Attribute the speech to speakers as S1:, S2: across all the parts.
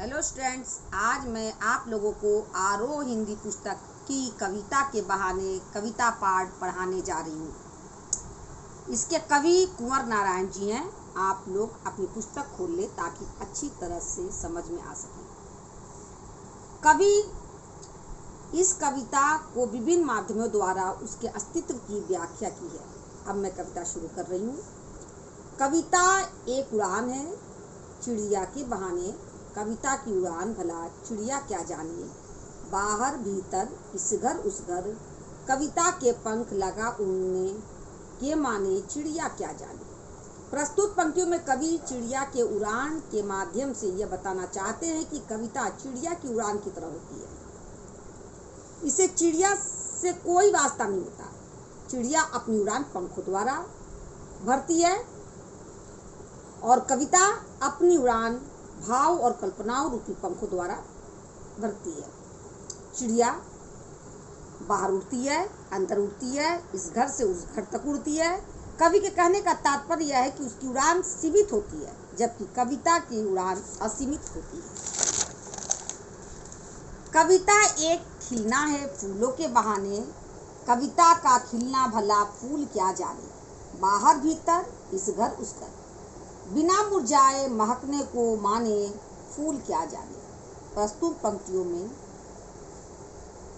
S1: Hello students, आज मैं आप लोगों को आरोह हिंदी पुस्तक की कविता के बहाने कविता पाठ पढ़ाने जा रही हूँ। इसके कवि कुंवर नारायण जी हैं। आप लोग अपनी पुस्तक खोल लें ताकि अच्छी तरह से समझ में आ सके। कवि इस कविता को विभिन्न माध्यमों द्वारा उसके अस्तित्व की व्याख्या की है। अब मैं कविता शुरू कर रही हूँ। कविता एक उड़ान है चिड़िया के बहाने, कविता की उड़ान भला चिड़िया क्या जाने, बाहर भीतर इस घर उस घर, कविता के पंख लगा उड़ने के माने चिड़िया क्या जाने। प्रस्तुत पंक्तियों में कवि चिड़िया के उड़ान के माध्यम से यह बताना चाहते हैं कि कविता चिड़िया की उड़ान की तरह होती है। इसे चिड़िया से कोई वास्ता नहीं होता। चिड़िया अपनी उड़ान पंखों द्वारा भरती है और कविता अपनी उड़ान भाव और कल्पनाओं रूपी पंखों द्वारा भरती है। चिड़िया बाहर उड़ती है, अंदर उड़ती है, इस घर से उस घर तक उड़ती है। कवि के कहने का तात्पर्य यह है कि उसकी उड़ान सीमित होती है, जबकि कविता की उड़ान असीमित होती है। कविता एक खिलना है फूलों के बहाने, कविता का खिलना भला फूल क्या जाने, बाहर भीतर इस घर उस घर, बिना मुरझाए महकने को माने फूल क्या जाने। प्रस्तुत पंक्तियों में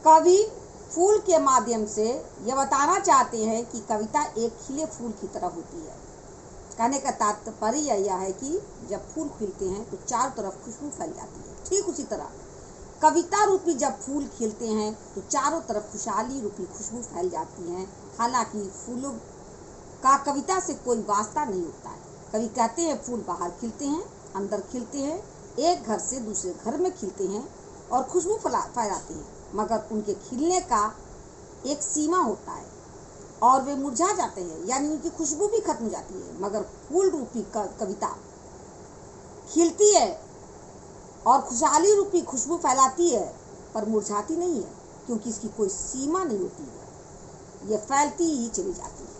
S1: कवि फूल के माध्यम से यह बताना चाहते हैं कि कविता एक खिले फूल की तरह होती है। कहने का तात्पर्य यह है कि जब फूल खिलते हैं तो चारों तरफ खुशबू फैल जाती है। ठीक उसी तरह कविता रूपी जब फूल खिलते हैं तो चारों तरफ खुशहाली रूपी खुशबू फैल जाती है। हालांकि फूलों का कविता से कोई वास्ता नहीं होता है। कवि कहते हैं फूल बाहर खिलते हैं, अंदर खिलते हैं, एक घर से दूसरे घर में खिलते हैं और खुशबू फैलाते हैं, मगर उनके खिलने का एक सीमा होता है और वे मुरझा जाते हैं, यानी उनकी खुशबू भी खत्म हो जाती है। मगर फूल रूपी कविता खिलती है और खुशहाली रूपी खुशबू फैलाती है, पर मुरझाती नहीं है, क्योंकि इसकी कोई सीमा नहीं होती है, यह फैलती ही चली जाती है।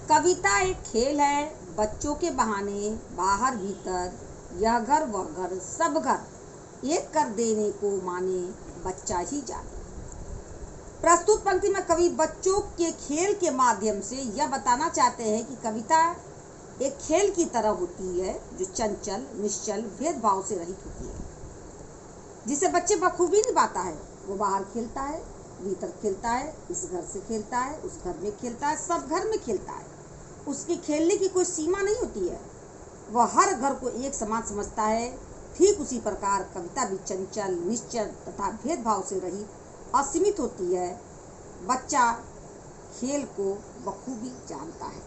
S1: कविता एक खेल है बच्चों के बहाने, बाहर भीतर यह घर वह घर सब घर, एक कर देने को माने बच्चा ही जाने। प्रस्तुत पंक्ति में कवि बच्चों के खेल के माध्यम से यह बताना चाहते हैं कि कविता एक खेल की तरह होती है जो चंचल निश्चल भेदभाव से रहित होती है, जिसे बच्चे बखूबी निभाता है। वो बाहर खेलता है, भीतर खेलता है, इस घर से खेलता है, उस घर में खेलता है, सब घर में खेलता है। उसकी खेलने की कोई सीमा नहीं होती है। वह हर घर को एक समान समझता है। ठीक उसी प्रकार कविता भी चंचल निश्चल तथा भेदभाव से रहित असीमित होती है। बच्चा खेल को बखूबी जानता है।